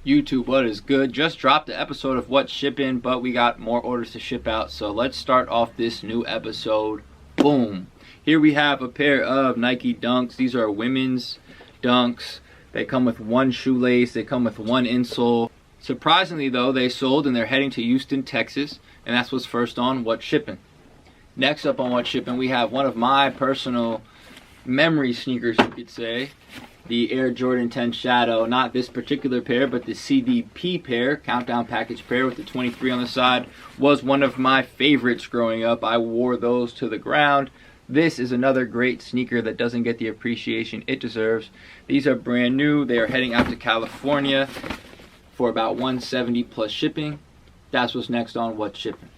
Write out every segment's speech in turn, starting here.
YouTube, what is good? Just dropped the episode of What's Shipping, but we got more orders to ship out, so let's start off this new episode. Boom. Here we have a pair of Nike Dunks. These are women's Dunks. They come with one shoelace, they come with one insole. Surprisingly though, they sold and they're heading to Houston, Texas, and that's what's first on What's Shipping. Next up on What's Shipping, we have one of my personal memory sneakers, you could say. The Air Jordan 10 Shadow, not this particular pair, but the CDP pair, countdown package pair with the 23 on the side, was one of my favorites growing up. I wore those to the ground. This is another great sneaker that doesn't get the appreciation it deserves. These are brand new. They are heading out to California for about $170 plus shipping. That's what's next on What's Shipping.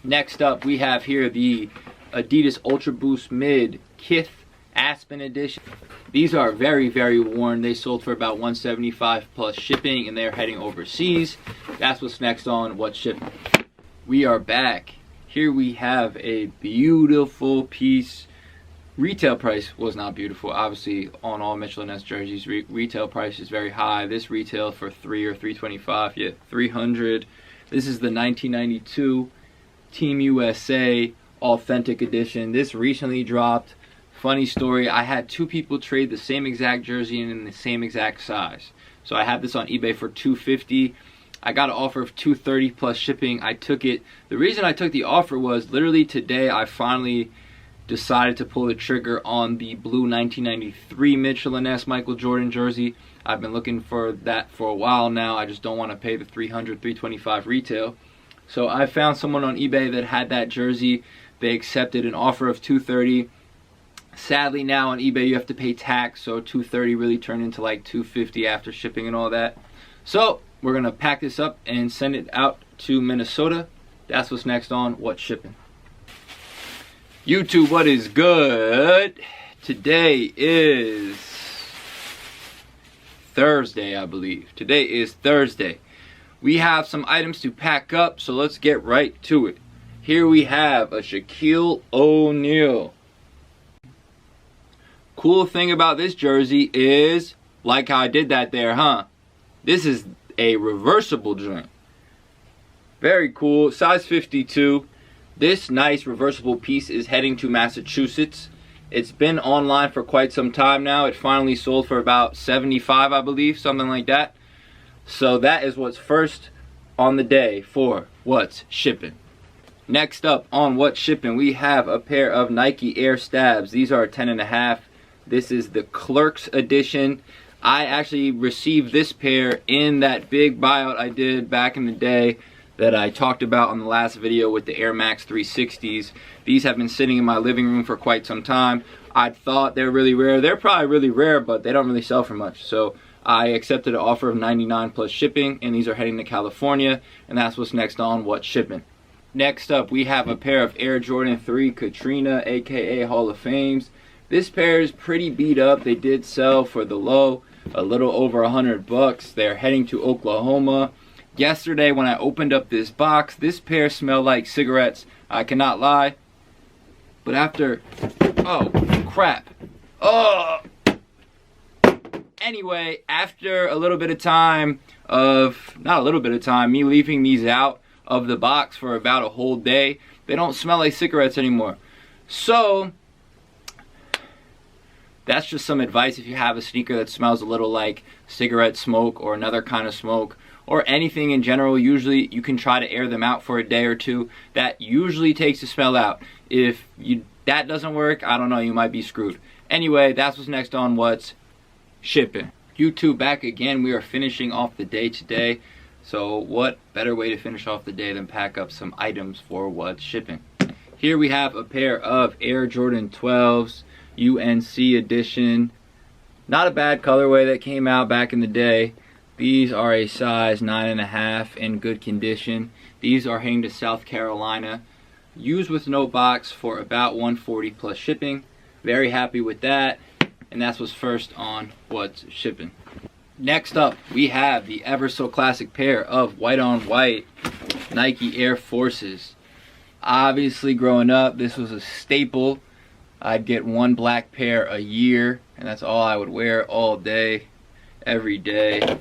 Next up, we have here the Adidas Ultra Boost Mid Kith Aspen Edition. These are very, very worn. They sold for about $175 plus shipping, and they're heading overseas. That's what's next on What's Shipping. We are back. Here we have a beautiful piece. Retail price was not beautiful. Obviously, on all Miscellaneous jerseys, retail price is very high. This retail for $300 or $325. Yeah, $300. This is the 1992 Team USA Authentic Edition. This recently dropped. Funny story, I had two people trade the same exact jersey and in the same exact size. So I had this on eBay for $250. I got an offer of $230 plus shipping. I took it. The reason I took the offer was literally today I finally decided to pull the trigger on the blue 1993 Miscellaneous Michael Jordan jersey. I've been looking for that for a while now. I just don't want to pay the $300, $325 retail. So I found someone on eBay that had that jersey. They accepted an offer of $230. Sadly, now on eBay you have to pay tax, so $230 really turned into like $250 after shipping and all that. So we're gonna pack this up and send it out to Minnesota. That's what's next on What's Shipping. YouTube, what is good? Today is Thursday, I believe. Today is Thursday. We have some items to pack up, so let's get right to it. Here we have a Shaquille O'Neal. Cool thing about this jersey is, like how I did that there, huh? This is a reversible joint. Very cool. Size 52. This nice reversible piece is heading to Massachusetts. It's been online for quite some time now. It finally sold for about $75, I believe, something like that. So that is what's first on the day for What's Shipping. Next up on What's Shipping, we have a pair of Nike Air Stabs. These are 10.5. This is the Clerks edition. I actually received this pair in that big buyout I did back in the day that I talked about on the last video with the Air Max 360s. These have been sitting in my living room for quite some time. I thought they're really rare. They're probably really rare, but they don't really sell for much. So I accepted an offer of $99 plus shipping, and these are heading to California, and that's what's next on What's Shipping. Next up, we have a pair of Air Jordan 3 Katrina, aka Hall of Fames. This pair is pretty beat up. They did sell for the low, a little over $100. They're heading to Oklahoma. Yesterday when I opened up this box, this pair smelled like cigarettes. I cannot lie. But after, oh crap. Oh! Anyway, after a little bit of time of, not a little bit of time, me leaving these out of the box for about a whole day, they don't smell like cigarettes anymore. So that's just some advice if you have a sneaker that smells a little like cigarette smoke or another kind of smoke or anything in general. Usually you can try to air them out for a day or two. That usually takes the smell out. If that doesn't work, I don't know, you might be screwed. Anyway, that's what's next on What's Shipping. YouTube, back again. We are finishing off the day today. So what better way to finish off the day than pack up some items for What's Shipping. Here we have a pair of Air Jordan 12s. UNC edition. Not a bad colorway that came out back in the day. These are a size 9.5 in good condition. These are heading to South Carolina. Used with no box for about $140 plus shipping. Very happy with that. And that's what's first on What's Shipping. Next up, we have the ever so classic pair of white on white Nike Air Forces. Obviously growing up, this was a staple. I'd get one black pair a year, and that's all I would wear all day, every day.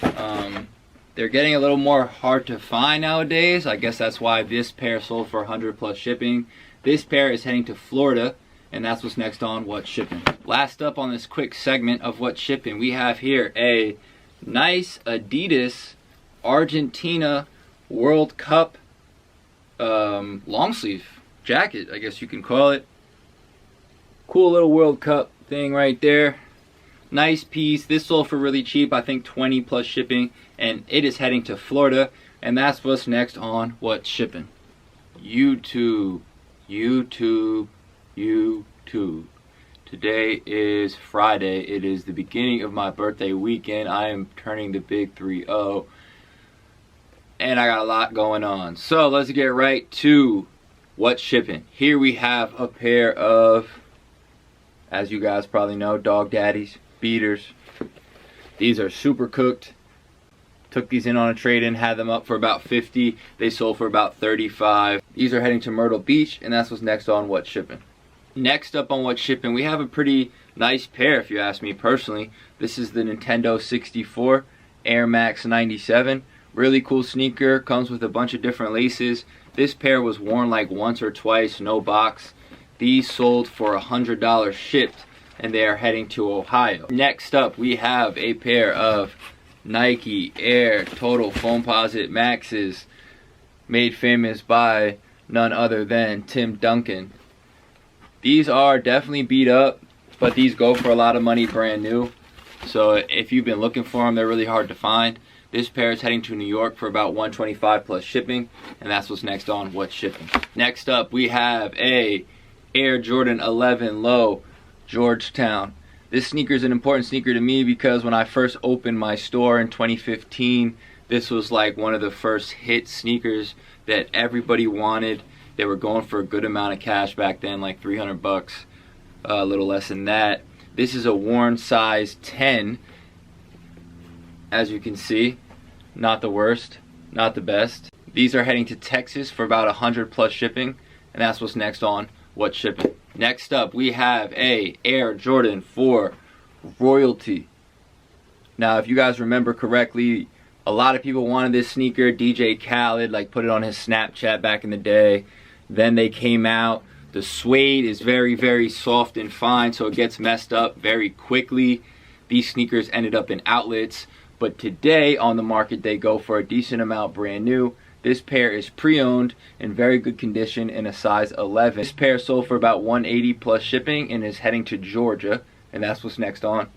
They're getting a little more hard to find nowadays. I guess that's why this pair sold for 100 plus shipping. This pair is heading to Florida, and that's what's next on What's Shipping. Last up on this quick segment of What's Shipping, we have here a nice Adidas Argentina World Cup long sleeve jacket, I guess you can call it. Cool little World Cup thing right there. Nice piece. This sold for really cheap, I think 20 plus shipping, and it is heading to Florida, and that's what's next on What's Shipping. YouTube. Today is Friday. It is the beginning of my birthday weekend. I am turning the big 3-0, and I got a lot going on. So let's get right to What's Shipping. Here we have a pair of, as you guys probably know, Dog Daddies beaters. These are super cooked. Took these in on a trade-in, had them up for about 50. They sold for about 35. These are heading to Myrtle Beach, and that's what's next on What's Shipping. Next up on What's Shipping, we have a pretty nice pair, if you ask me personally. This is the Nintendo 64 Air Max 97. Really cool sneaker, comes with a bunch of different laces. This pair was worn like once or twice, no box. These sold for $100 shipped, and they are heading to Ohio. Next up, we have a pair of Nike Air Total Foamposite Maxes, made famous by none other than Tim Duncan. These are definitely beat up, but these go for a lot of money brand new. So if you've been looking for them, they're really hard to find. This pair is heading to New York for about $125 plus shipping, and that's what's next on What's Shipping. Next up, we have a Air Jordan 11 Low Georgetown. This sneaker is an important sneaker to me because when I first opened my store in 2015, this was like one of the first hit sneakers that everybody wanted. They were going for a good amount of cash back then, like 300 bucks, a little less than that. This is a worn size 10, as you can see. Not the worst, not the best. These are heading to Texas for about 100 plus shipping, and that's what's next on What's Shipping. Next up, we have a Air Jordan 4 Royalty. Now, if you guys remember correctly, a lot of people wanted this sneaker. DJ Khaled put it on his Snapchat back in the day. Then they came out. The suede is very, very soft and fine, so it gets messed up very quickly. These sneakers ended up in outlets, but today on the market they go for a decent amount brand new. This pair is pre-owned in very good condition in a size 11. This pair sold for about $180 plus shipping and is heading to Georgia, and that's what's next on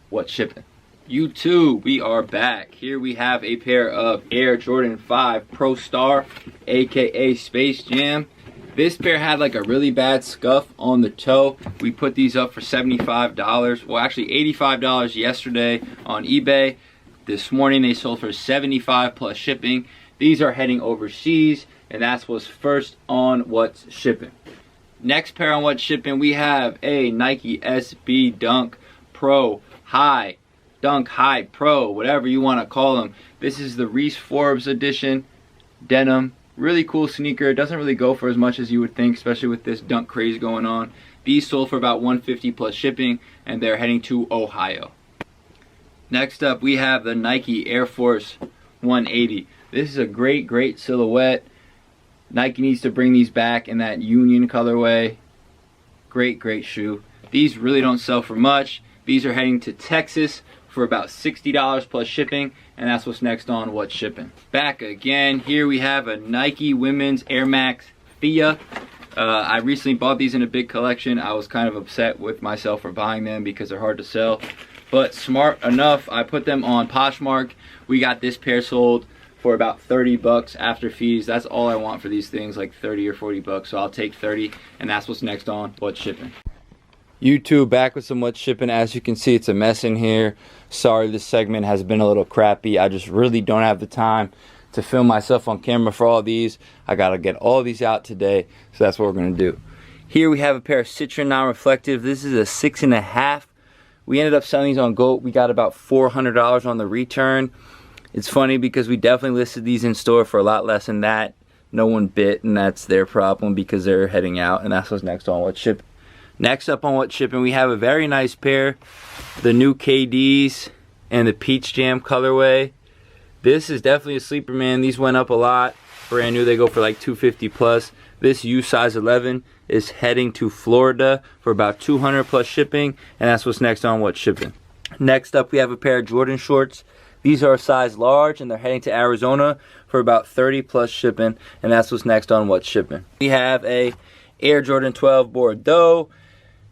What's Shipping. YouTube, we are back. Here we have a pair of Air Jordan 5 Pro Star, aka Space Jam. This pair had like a really bad scuff on the toe. We put these up for $75. Well, actually $85 yesterday on eBay. This morning they sold for $75 plus shipping. These are heading overseas, and that's what's first on What's Shipping. Next pair on What's Shipping, we have a Nike SB Dunk Pro High. Dunk High Pro, whatever you want to call them. This is the Reese Forbes edition, denim. Really cool sneaker. It doesn't really go for as much as you would think, especially with this dunk craze going on. These sold for about $150 plus shipping, and they're heading to Ohio. Next up, we have the Nike Air Force 180. This is a great silhouette. Nike needs to bring these back in that Union colorway. Great shoe. These really don't sell for much. These are heading to Texas for about $60 plus shipping, and that's what's next on What's Shipping. Back again. Here we have a Nike Women's Air Max Thea. I recently bought these in a big collection. I was kind of upset with myself for buying them because they're hard to sell. But smart enough, I put them on Poshmark. We got this pair sold for about 30 bucks after fees. That's all I want for these things, like 30 or 40 bucks. So I'll take 30, and that's what's next on What's Shipping. YouTube, back with some What's Shipping. As you can see, it's a mess in here. Sorry, this segment has been a little crappy. I just really don't have the time to film myself on camera for all these. I gotta get all these out today, so that's what we're gonna do. Here we have a pair of Citron non-reflective. This is a 6.5. We ended up selling these on GOAT. We got about $400 on the return. It's funny because we definitely listed these in store for a lot less than that. No one bit, and that's their problem because they're heading out, and that's what's next on What's Shipping. Next up on What's Shipping, we have a very nice pair, the new KDs. and the peach jam colorway. This is definitely a sleeper, man. These went up a lot. Brand new, they go for like $250 plus. This U size 11 is heading to Florida for about $200 plus shipping, and that's what's next on What's Shipping. Next up, we have a pair of Jordan shorts. These are a size large, and they're heading to Arizona for about $30 plus shipping, and that's what's next on What's Shipping. We have a Air Jordan 12 Bordeaux.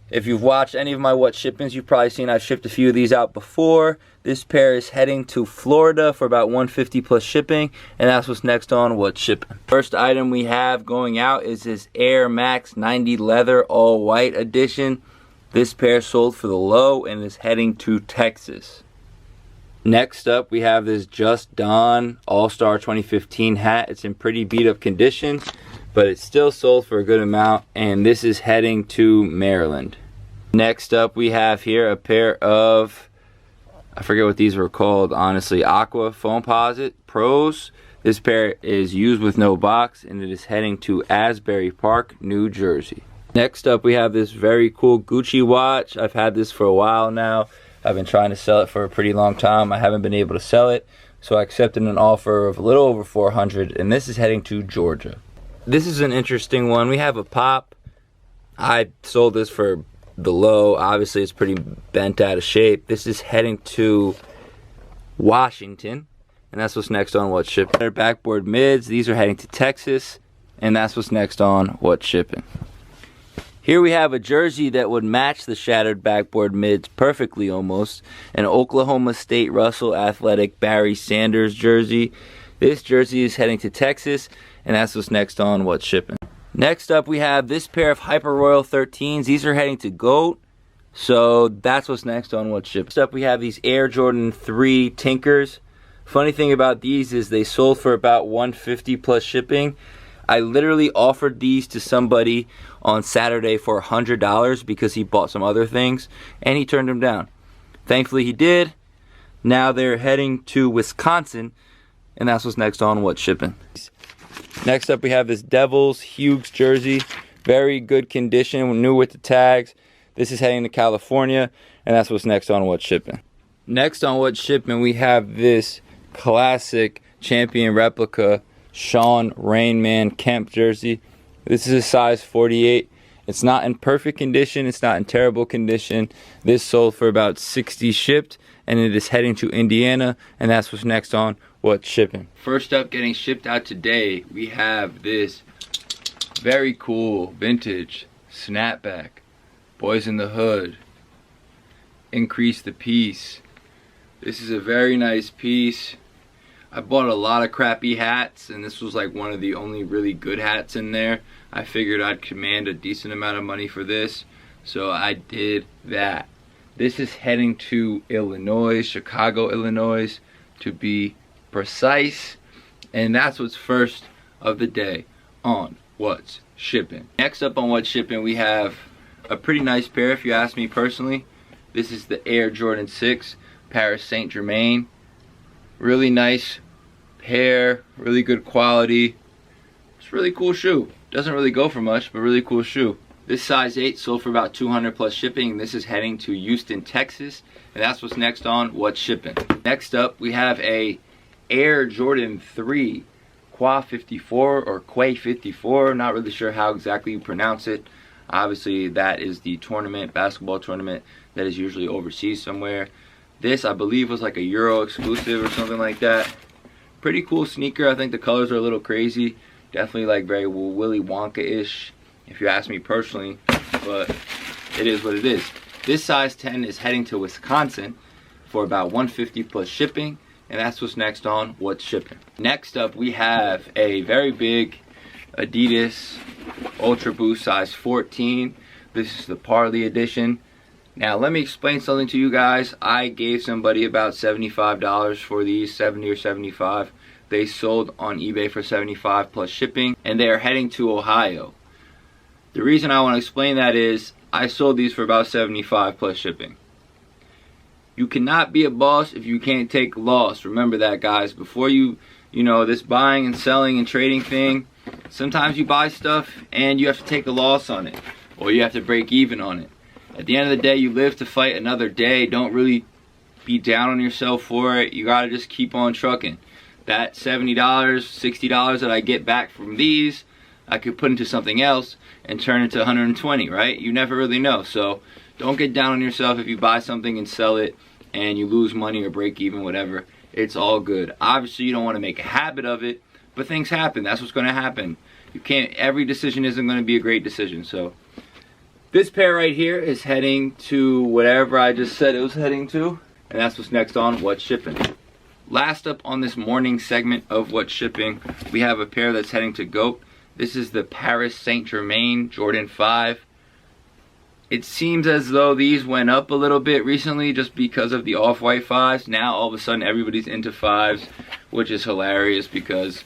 If you've watched any of my What's Shippings, you've probably seen I've shipped a few of these out before. This pair is heading to Florida for about $150 plus shipping, and that's what's next on What's Shipping. First item we have going out is this Air Max 90 Leather All White Edition. This pair sold for the low and is heading to Texas. Next up, we have this Just Don All-Star 2015 hat. It's in pretty beat up condition, but it's still sold for a good amount, and this is heading to Maryland. Next up, we have here a pair of, I forget what these were called, honestly, Aqua Foamposite Pros. This pair is used with no box, and it is heading to Asbury Park, New Jersey. Next up, we have this very cool Gucci watch. I've had this for a while now. I've been trying to sell it for a pretty long time. I haven't been able to sell it, so I accepted an offer of a little over $400, and this is heading to Georgia. This is an interesting one. We have a pop. I sold this for the low. Obviously, it's pretty bent out of shape. This is heading to Washington, and that's what's next on What's Shipping. They're backboard mids. These are heading to Texas, and that's what's next on What's Shipping. Here we have a jersey that would match the shattered backboard mids perfectly almost. An Oklahoma State Russell Athletic Barry Sanders jersey. This jersey is heading to Texas, and that's what's next on What's Shipping. Next up, we have this pair of Hyper Royal 13s. These are heading to GOAT, so that's what's next on What's Shipping. Next up, we have these Air Jordan 3 Tinkers. Funny thing about these is they sold for about $150 plus shipping. I literally offered these to somebody on Saturday for $100 because he bought some other things, and he turned them down. Thankfully, he did. Now they're heading to Wisconsin, and that's what's next on What's Shipping. Next up, we have this Devils Hughes jersey. Very good condition, new with the tags. This is heading to California, and that's what's next on What's Shipping. Next on What's Shipping, we have this classic champion replica Sean Rainman Kemp jersey. This is a size 48. It's not in perfect condition. It's not in terrible condition. This sold for about $60 shipped, and it is heading to Indiana, and that's what's next on What's Shipping. First up, getting shipped out today, we have this very cool vintage snapback Boys in the Hood Increase the Piece. This is a very nice piece. I bought a lot of crappy hats, and this was like one of the only really good hats in there. I figured I'd command a decent amount of money for this, so I did that. This is heading to Illinois, Chicago, Illinois, to be precise, and that's what's first of the day on What's Shipping. Next up on What's Shipping, we have a pretty nice pair, if you ask me personally. This is the Air Jordan 6 Paris Saint-Germain. Really nice pair, really good quality. It's a really cool shoe. Doesn't really go for much, but really cool shoe. This size 8 sold for about $200 plus shipping. This is heading to Houston, Texas, and that's what's next on What's Shipping. Next up, we have a Air Jordan 3 Qua 54 or Quay 54. Not really sure how exactly you pronounce it. Obviously, that is the tournament, basketball tournament that is usually overseas somewhere. This, I believe, was like a Euro exclusive or something like that. Pretty cool sneaker. I think the colors are a little crazy. Definitely like very Willy Wonka-ish, if you ask me personally. But it is what it is. This size 10 is heading to Wisconsin for about $150 plus shipping. And that's what's next on What's Shipping. Next up, we have a very big Adidas Ultra Boost size 14. This is the Parley edition. Now let me explain something to you guys. I gave somebody about $75 for these, 70 or 75. They sold on eBay for $75 plus shipping, and they are heading to Ohio. The reason I want to explain that is I sold these for about $75 plus shipping. You cannot be a boss if you can't take loss. Remember that, guys. Before you know, this buying and selling and trading thing, sometimes you buy stuff and you have to take a loss on it, or you have to break even on it. At the end of the day, you live to fight another day. Don't really be down on yourself for it. You gotta just keep on trucking. That $70, $60 that I get back from these, I could put into something else and turn it to 120, right? You never really know. So don't get down on yourself if you buy something and sell it and you lose money or break even, whatever. It's all good. Obviously, you don't want to make a habit of it, but things happen. That's what's going to happen. You can't, every decision isn't going to be a great decision. So this pair right here is heading to whatever I just said it was heading to, and that's what's next on What's Shipping. Last up on this morning segment of What's Shipping, we have a pair that's heading to GOAT. This is the Paris Saint Germain Jordan 5. It seems as though these went up a little bit recently just because of the off-white 5s. Now all of a sudden everybody's into 5s, which is hilarious because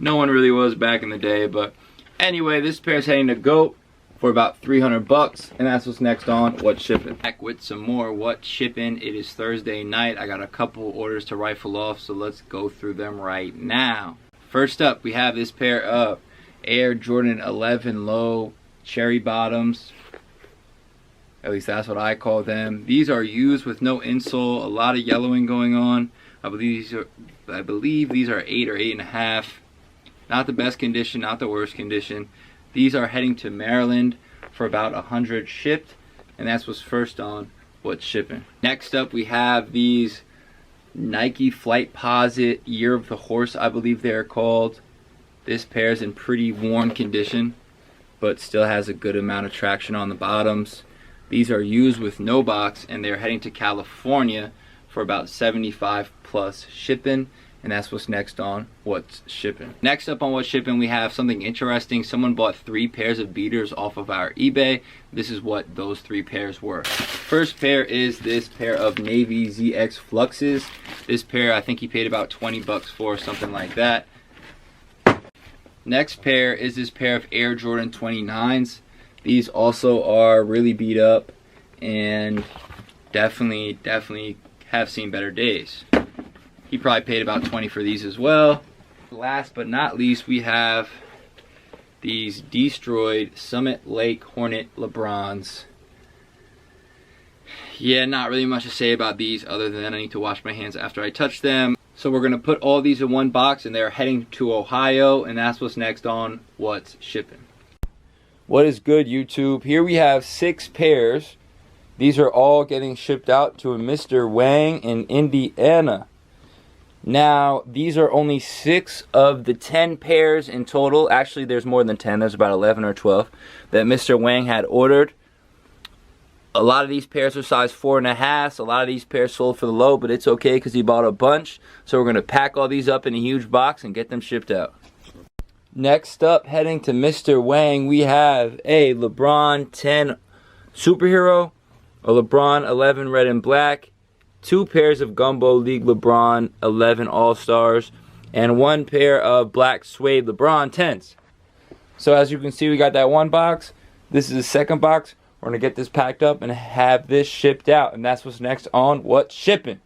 no one really was back in the day. But anyway, this pair is heading to GOAT for about 300 bucks, and that's what's next on What's Shipping. Back with some more What's Shipping. It is Thursday night. I got a couple orders to rifle off, so let's go through them right now. First up, we have this pair of Air Jordan 11 Low cherry bottoms. At least that's what I call them. These are used with no insole, a lot of yellowing going on. I believe these are 8 or 8.5. Not the best condition, not the worst condition. These are heading to Maryland for about 100 shipped, and that's what's first on What's Shipping. Next up, we have these Nike Flightposite Year of the Horse, I believe they're called. This pair is in pretty worn condition, but still has a good amount of traction on the bottoms. These are used with no box, and they're heading to California for about 75 plus shipping, and that's what's next on What's Shipping. Next up on What's Shipping, we have something interesting. Someone bought 3 pairs of beaters off of our eBay. This is what those 3 pairs were. First pair is this pair of Navy ZX Fluxes. This pair I think he paid about 20 bucks for, something like that. Next pair is this pair of Air Jordan 29s. These also are really beat up and definitely have seen better days. He probably paid about 20 for these as well. Last but not least, we have these destroyed Summit Lake Hornet LeBrons. Yeah, not really much to say about these other than I need to wash my hands after I touch them. So we're gonna put all these in one box, and they're heading to Ohio, and that's what's next on What's Shipping. What is good, YouTube? Here we have 6 pairs. These are all getting shipped out to a Mr. Wang in Indiana. Now, these are only 6 of the 10 pairs in total. Actually, there's more than 10. There's about 11 or 12 that Mr. Wang had ordered. A lot of these pairs are size 4.5. A lot of these pairs sold for the low, but it's okay because he bought a bunch. So we're going to pack all these up in a huge box and get them shipped out. Next up, heading to Mr. Wang, we have a LeBron 10 Superhero, a LeBron 11 Red and Black, 2 pairs of Gumbo League LeBron 11 All-Stars, and 1 pair of black suede LeBron 10s. So as you can see, we got that one box. This is the second box. We're going to get this packed up and have this shipped out, and that's what's next on What's Shipping.